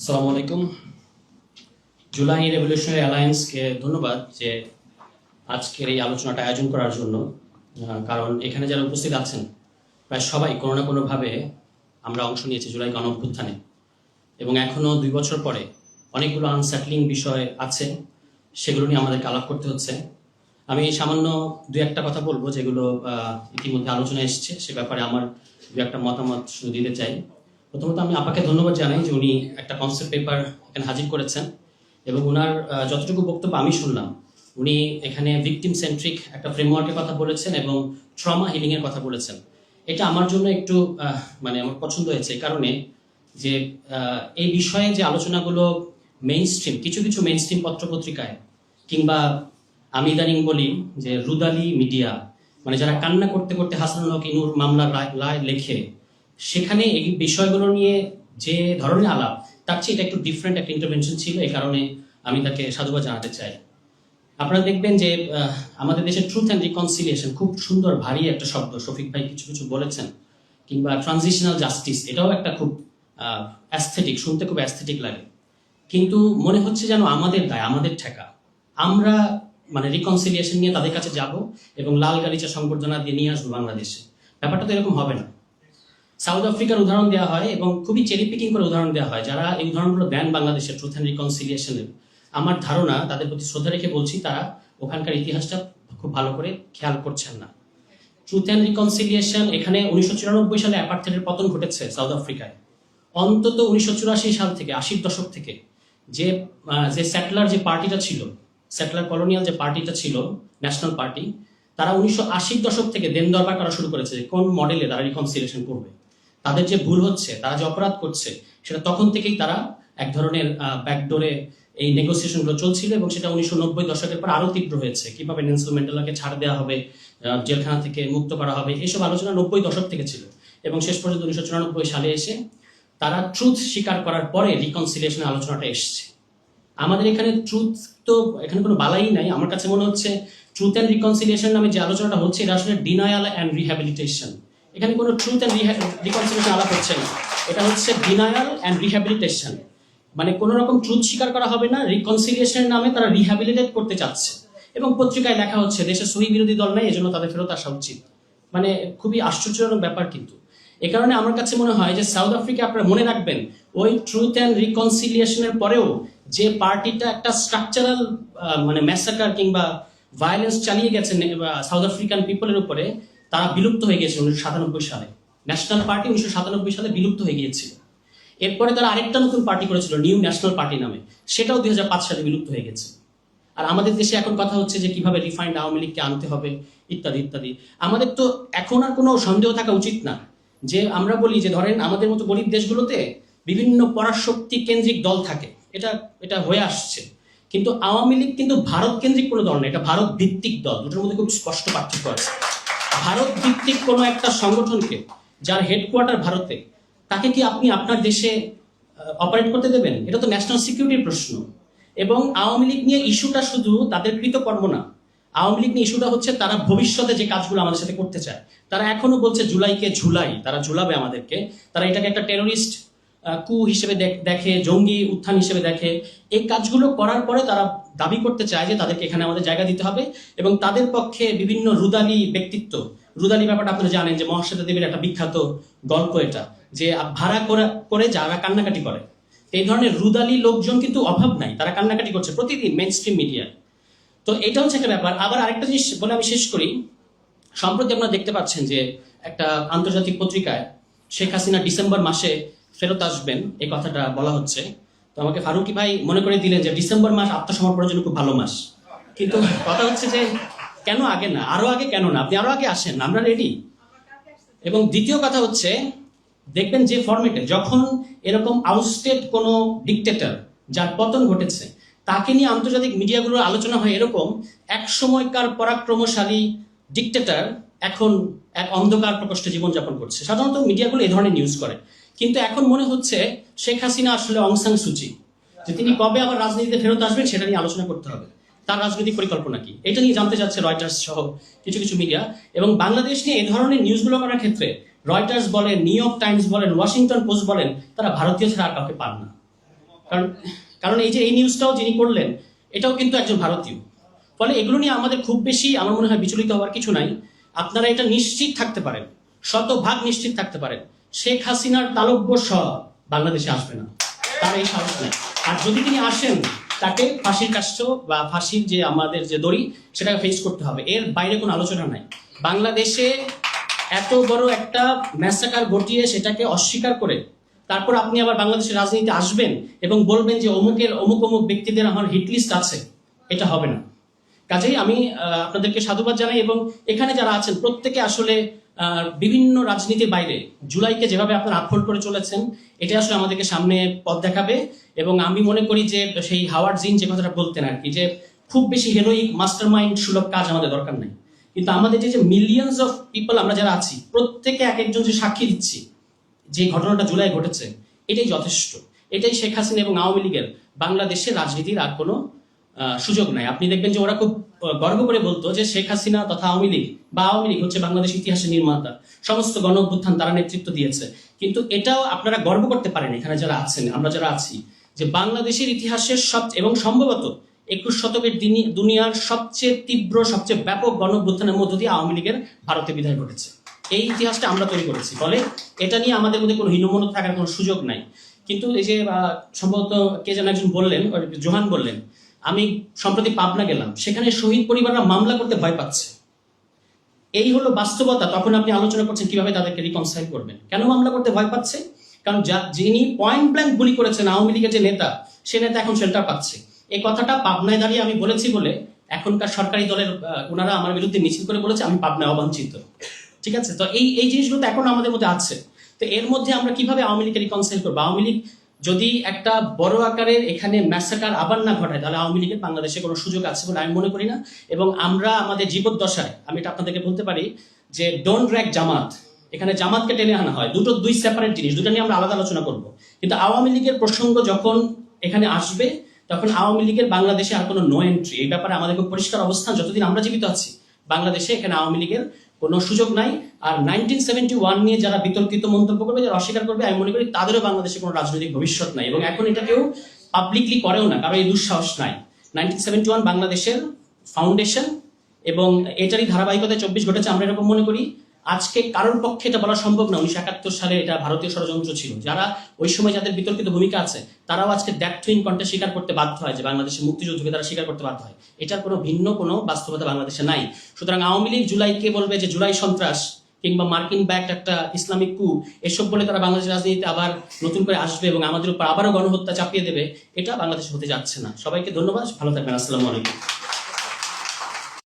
আসসালামু আলাইকুম। জুলাই রেভলিউশনারি অ্যালায়েন্সকে ধন্যবাদ যে আজকের এই আলোচনাটা আয়োজন করার জন্য। কারণ এখানে যারা উপস্থিত আছেন প্রায় সবাই কোনো না কোনোভাবে আমরা অংশ নিয়েছি জুলাই গণ অভ্যুত্থানে, এবং এখনও 2 বছর পরে অনেকগুলো আনস্যাটলিং বিষয় আছে, সেগুলো নিয়ে আমাদেরকে আলাপ করতে হচ্ছে। আমি সামান্য 2-1টা কথা বলবো যেগুলো ইতিমধ্যে আলোচনা এসছে, সে ব্যাপারে আমার 2-1টা মতামত শুধু দিতে চাই। প্রথমত আমি আপাকে ধন্যবাদ জানাই যে উনি একটা কনসেপ্ট পেপার এখানে হাজির করেছেন, এবং ওনার যতটুকু বক্তব্য আমি শুনলাম, উনি এখানে ভিকটিম সেন্ট্রিক একটা ফ্রেমওয়ার্কের কথা বলেছেন এবং ট্রমা হিলিংয়ের কথা বলেছেন। এটা আমার জন্য একটু আমার পছন্দ হয়েছে, এই কারণে যে এই বিষয়ে যে আলোচনাগুলো মেইন স্ট্রিম কিছু কিছু মেইন স্ট্রিম পত্রপত্রিকায়, কিংবা আমি ইদানিং বলি যে রুদালি মিডিয়া, যারা কান্না করতে করতে হাসানুল হক ইনুর মামলার রায় লেখে, সেখানে এই বিষয়গুলো নিয়ে যে ধরনের আলাপ, তার চেয়ে এটা একটু ডিফারেন্ট একটা ইন্টারভেনশন ছিল। এই কারণে আমি তাকে সাধুবাদ জানাতে চাই। আপনারা দেখবেন যে আমাদের দেশের ট্রুথ অ্যান্ড রিকনসিলিয়েশন খুব সুন্দর ভারী একটা শব্দ, শফিক ভাই কিছু কিছু বলেছেন, কিংবা ট্রানজিশনাল জাস্টিস, এটাও একটা খুব অ্যাস্থেটিক, শুনতে খুব অ্যাস্থেটিক লাগে, কিন্তু মনে হচ্ছে যেন আমাদের দায়, আমাদের ঠেকা। আমরা রিকনসিলিয়েশন নিয়ে তাদের কাছে যাব এবং লাল গালিচা সংবর্ধনা দিয়ে নিয়ে আসবো বাংলাদেশে। ব্যাপারটা তো এরকম হবে না। সাউথ আফ্রিকার উদাহরণ দেওয়া হয় এবং খুবই চেরি পিকিং করে উদাহরণ দেওয়া হয়। যারা এই উদাহরণগুলো দেন বাংলাদেশের ট্রুথ অ্যান্ড রিকনসিলিয়েশনের, আমার ধারণা তাদের প্রতি শ্রদ্ধা রেখে বলছি, তারা ওখানকার ইতিহাসটা খুব ভালো করে খেয়াল করছেন না। ট্রুথ অ্যান্ড রিকনসিলিয়েশন এখানে 1994 সালে অ্যাপার্থাইডের পতন ঘটেছে সাউথ আফ্রিকায়। অন্তত 1984 সাল থেকে, 80-র দশক থেকে যে সেটলার যে পার্টিটা ছিল, সেটলার কলোনিয়াল যে পার্টিটা ছিল, ন্যাশনাল পার্টি, তারা 1980-র দশক থেকে দেন দরবার করা শুরু করেছে কোন মডেলে তারা রিকনসিলিয়েশন করবে। তাদের যে ভুল হচ্ছে, তারা যে অপরাধ করছে, সেটা তখন থেকেই তারা এক ধরনের ব্যাকডোরে এই নেগোসিয়েশনগুলো চলছিল, এবং সেটা 1990 দশকের পর আরো তীব্র হয়েছে। কিভাবে নেলসন ম্যান্ডেলাকে ছাড় দেওয়া হবে, জেলখানা থেকে মুক্ত করা হবে, এইসব আলোচনা 90 দশক থেকে ছিল, এবং শেষ পর্যন্ত 1994 সালে এসে তারা ট্রুথ স্বীকার করার পরে রিকনসিলিয়েশনের আলোচনাটা এসছে। আমাদের এখানে ট্রুথ তো এখানে কোনো বালাই নাই। আমার কাছে মনে হচ্ছে ট্রুথ অ্যান্ড রিকনসিলিয়েশন নামে যে আলোচনাটা হচ্ছে, এটা আসলে ডিনায়াল অ্যান্ড রিহ্যাবিলিটেশন। এখানে কোনো ট্রুথ অ্যান্ড রিকনসিলিয়েশন আলাপ হচ্ছে না, এটা হচ্ছে ডিনায়াল অ্যান্ড রিহ্যাবিলিটেশন। কোনো রকম ট্রুথ স্বীকার করা হবে না, রিকনসিলিয়েশনের নামে তারা রিহ্যাবিলিটেট করতে চাচ্ছে, এবং পত্রিকায় লেখা হচ্ছে দেশে সহি বিরোধী দল নেই, এজন্য তাদের ফেরত আসা উচিত। খুবই আশ্চর্যজনক ব্যাপার। কিন্তু এ কারণে আমার কাছে মনে হয় যে সাউথ আফ্রিকা, আপনারা মনে রাখবেন, ওই ট্রুথ অ্যান্ড রিকনসিলিয়েশনের পরেও যে পার্টিটা একটা স্ট্রাকচারাল ম্যাসাকার কিংবা ভায়োলেন্স চালিয়ে গেছে সাউথ আফ্রিকান পিপলের উপরে, তারা বিলুপ্ত হয়ে গেছে 1997 সালে। ন্যাশনাল পার্টি 1997 সালে বিলুপ্ত হয়ে গিয়েছিল। এরপরে তারা আরেকটা নতুন পার্টি করেছিল নিউ ন্যাশনাল পার্টি নামে, সেটাও 2005 সালে বিলুপ্ত হয়ে গেছে। আর আমাদের দেশে এখন কথা হচ্ছে যে কিভাবে রিফাইন্ড আওয়ামী লীগকে আনতে হবে, ইত্যাদি ইত্যাদি। আমাদের তো এখন আর কোনো সন্দেহ থাকা উচিত না যে আমরা বলি যে ধরেন আমাদের মতো গরিব দেশগুলোতে বিভিন্ন পরাশক্তি কেন্দ্রিক দল থাকে, এটা হয়ে আসছে, কিন্তু আওয়ামী লীগ কিন্তু ভারত কেন্দ্রিক কোনো দল না, এটা ভারত ভিত্তিক দল। দুটোর মধ্যে খুব স্পষ্ট পার্থক্য আছে। ভারত ভিত্তিক কোনো একটা সংগঠনকে, যার হেডকোয়ার্টার ভারতে, তাকে কি আপনি আপনার দেশে অপারেট করতে দেবেন? এটা তো ন্যাশনাল সিকিউরিটির প্রশ্ন। এবং আওয়ামী লীগ নিয়ে ইস্যুটা শুধু তাদের কৃতকর্ম না, আওয়ামী লীগ নিয়ে ইস্যুটা হচ্ছে তারা ভবিষ্যতে যে কাজগুলো আমাদের সাথে করতে চায়। তারা এখনো বলছে জুলাইকে ঝুলাই, তারা ঝুলাবে আমাদেরকে, তারা এটাকে একটা টেরোরিস্ট কু হিসেবে দেখে, জঙ্গি উত্থান হিসেবে দেখে। এই কাজগুলো করার পরে তারা দাবি করতে চায় যে তাদেরকে এখানে আমাদের জায়গা দিতে হবে, এবং তাদের পক্ষে বিভিন্ন রুদালি ব্যক্তিত্ব, রুদালি ব্যাপারটা আপনারা জানেন যে মহাশ্বেতা দেবীর একটা বিখ্যাত গল্প, এটা যে ভাড়া করে যারা কান্নাকাটি করে, এই ধরনের রুদালি লোকজন কিন্তু অভাব নাই, তারা কান্নাকাটি করছে প্রতিদিন মেইন স্ট্রিম মিডিয়ায়। তো এটা হচ্ছে একটা ব্যাপার। আবার আরেকটা জিনিস বলে আমি শেষ করি। সম্প্রতি আপনারা দেখতে পাচ্ছেন যে একটা আন্তর্জাতিক পত্রিকায় শেখ হাসিনা ডিসেম্বর মাসে ফেরত আসবেন, এই কথাটা বলা হচ্ছে। তো আমাকে ফারুকি ভাই মনে করে দিলেন যে ডিসেম্বর মাস আত্মসমর্পণের জন্য খুব ভালো মাস, কিন্তু কথা হচ্ছে যে কেন আগে না, আরো আগে কেন না? আপনি আরো আগে আসেন, আমরা রেডি। এবং দ্বিতীয় কথা হচ্ছে, দেখবেন যে ফরম্যাটে যখন এরকম আউটস্টেড কোনো ডিকটেটর যার পতন ঘটেছে, তাকে নিয়ে আন্তর্জাতিক মিডিয়াগুলোর আলোচনা হয় এরকম, এক সময়কার পরাক্রমশালী ডিকটেটর এখন এক অন্ধকার প্রকোষ্ঠে জীবনযাপন করছে। সাধারণত মিডিয়াগুলো এই ধরনের নিউজ করে, কিন্তু এখন মনে হচ্ছে শেখ হাসিনা আসলে অং সান সুচি, যে তিনি কবে আবার রাজনীতিতে ফেরত আসবেন সেটা নিয়ে আলোচনা করতে হবে। তার রাজনৈতিক পরিকল্পনা কি, এটা নিয়ে জানতে চাচ্ছে রয়টার্স সহ কিছু কিছু মিডিয়া। এবং বাংলাদেশ নিয়ে এই ধরনের নিউজগুলো করার ক্ষেত্রে রয়টার্স বলেন, নিউ ইয়র্ক টাইমস বলেন, ওয়াশিংটন পোস্ট বলেন, তারা ভারতীয় ছাড়া আর কাউকে পান না। কারণ কারণ এই যে এই নিউজটাও যিনি করলেন এটাও কিন্তু একজন ভারতীয়। ফলে এগুলো নিয়ে আমাদের খুব বেশি আমার মনে হয় বিচলিত হওয়ার কিছু নাই। আপনারা এটা নিশ্চিত থাকতে পারেন, শতভাগ নিশ্চিত থাকতে পারেন, শেখ হাসিনার তালব্য স বাংলাদেশে আসবে না, তার এই সাহস নেই। আর যদি তিনি আসেন তাকে ফাঁসির কাষ্ঠ বা ফাঁসির যে আমাদের যে দড়ি সেটাকে ফেস করতে হবে, এর বাইরে কোনো আলোচনা নাই। বাংলাদেশে এত বড় একটা ম্যাসাকার ঘটিয়ে সেটাকে অস্বীকার করে তারপর আপনি আবার বাংলাদেশের রাজনীতিতে আসবেন এবং বলবেন যে অমুকের অমুক অমুক ব্যক্তিদের আমার হিটলিস্ট আছে, এটা হবে না। কাজেই আমি আপনাদেরকে সাধুবাদ জানাই এবং এখানে যারা আছেন প্রত্যেকে আসলে বিভিন্ন রাজনীতির বাইরে জুলাইকে যেভাবে আপনারা আটফোল্ড করে চলেছেন এটা আসলে আমাদেরকে সামনে পথ দেখাবে। এবং আমি মনে করি যে সেই হাওয়ার্ড জিন যে কথাটা বলতেন আর কি, যে খুব বেশি হেরোইক মাস্টার মাইন্ড সুলভ কাজ আমাদের দরকার নাই, কিন্তু আমাদের যে মিলিয়নস অফ পিপল আমরা যারা আছি প্রত্যেকে এক একজন যে সাক্ষী দিচ্ছি যে ঘটনাটা জুলাই ঘটেছে এটাই যথেষ্ট। এটাই শেখ হাসিনা এবং আওয়ামী লীগের বাংলাদেশের রাজনীতির আর কোনো সুযোগ নাই। আপনি দেখবেন যে ওরা খুব গর্ব করে বলতো যে শেখ হাসিনা তথা আওয়ামী লীগ বা আওয়ামী লীগ হচ্ছে বাংলাদেশ ইতিহাসের নির্মাতা, সমস্ত গণ অভ্যুত্থান তারা নেতৃত্ব দিয়েছে। কিন্তু এটাও আপনারা গর্ব করতে পারেন এখানে যারা আছেন, আমরা যারা আছি, যে বাংলাদেশের ইতিহাসের এবং সম্ভবত 21 শতকের দুনিয়ার সবচেয়ে তীব্র সবচেয়ে ব্যাপক গণ অভ্যুত্থানের মধ্য দিয়ে আওয়ামী লীগের ভারতে বিদায় ঘটেছে। এই ইতিহাসটা আমরা তৈরি করেছি, ফলে এটা নিয়ে আমাদের মধ্যে কোনো হীনমন্যতা থাকার কোনো সুযোগ নাই। কিন্তু এই যে সম্ভবত কে যেন একজন বললেন, জোহান বললেন, আমি সম্প্রতি পাবনা গেলাম, সেখানে শহীদ পরিবাররা মামলা করতে ভয় পাচ্ছে। এই হলো বাস্তবতা। তখন আপনি আলোচনা করছেন কিভাবে তাদেরকে রিকনসাইল করবেন। কেন মামলা করতে ভয় পাচ্ছে? কারণ যিনি পয়েন্ট ব্ল্যাঙ্ক গুলি করেছেন আওয়ামী লীগের যে নেতা, সে নেতা এখন শেল্টার পাচ্ছে। এই কথাটা পাবনায় দাঁড়িয়ে আমি বলেছি বলে এখনকার সরকারি দলের ওনারা আমার বিরুদ্ধে মিছিল করে বলেছে আমি পাবনায় অবাঞ্ছিত। ঠিক আছে, তো এই জিনিসগুলো তো এখন আমাদের মধ্যে আছে। তো এর মধ্যে আমরা কিভাবে আওয়ামী লীগকে রিকনসাইল করবো? আওয়ামী লীগ যদি একটা বড় আকারের এখানে ম্যাসাকার আবার না ঘটায় তাহলে আওয়ামী লীগের বাংলাদেশে কোনো সুযোগ আছে বলে আমি মনে করি না। এবং আমরা আমাদের জীবদ্দশায় আমি এটা আপনাদেরকে বলতে পারি যে ডোন্ট র্যাক জামাত, এখানে জামাতকে টেনে আনা হয়, দুই সেপারেট জিনিস, দুটো নিয়ে আমরা আলাদা আলোচনা করব। কিন্তু আওয়ামী লীগের প্রসঙ্গ যখন এখানে আসবে তখন আওয়ামী লীগের বাংলাদেশে আর কোনো নো এন্ট্রি, এই ব্যাপারে আমাদের খুব পরিষ্কার অবস্থান। যতদিন আমরা জীবিত আছি বাংলাদেশে এখানে আওয়ামী লীগের কোনো সুযোগ নাই। আর 1971 নিয়ে যারা বিতর্কিত মন্তব্য করবে, যারা অস্বীকার করবে, আমি মনে করি তাদেরও বাংলাদেশে কোনো রাজনৈতিক ভবিষ্যৎ নাই এবং এখন এটা কেউ পাবলিকলি করেও না, কারণ এই দুঃসাহস নাই। 1971 বাংলাদেশের ফাউন্ডেশন এবং এটারই ধারাবাহিকতায় 24 ঘটেছে আমরা এরকম মনে করি। আজকে কারোর পক্ষে এটা বলা সম্ভব না 1971 সালে এটা ভারতীয় ষড়যন্ত্র ছিল। যারা ওই সময় যাদের বিতর্কিত ভূমিকা আছে তারাও আজকে দ্যাট টুইন কন্টে স্বীকার করতে বাধ্য হয় যে বাংলাদেশের মুক্তিযুদ্ধকে তারা স্বীকার করতে বাধ্য হয়। এটার কোনো ভিন্ন কোনো বাস্তবতা বাংলাদেশে নাই। সুতরাং আওয়ামী লীগ জুলাইকে বলবে যে জুলাই সন্ত্রাস কিংবা মার্কিন ব্যাকড একটা ইসলামিক কু, এসব বলে তারা বাংলাদেশের রাজনীতিতে আবার নতুন করে আসবে এবং আমাদের উপর আবারও গণহত্যা চাপিয়ে দেবে, এটা বাংলাদেশে হতে যাচ্ছে না। সবাইকে ধন্যবাদ, ভালো থাকবেন, আসসালামু আলাইকুম।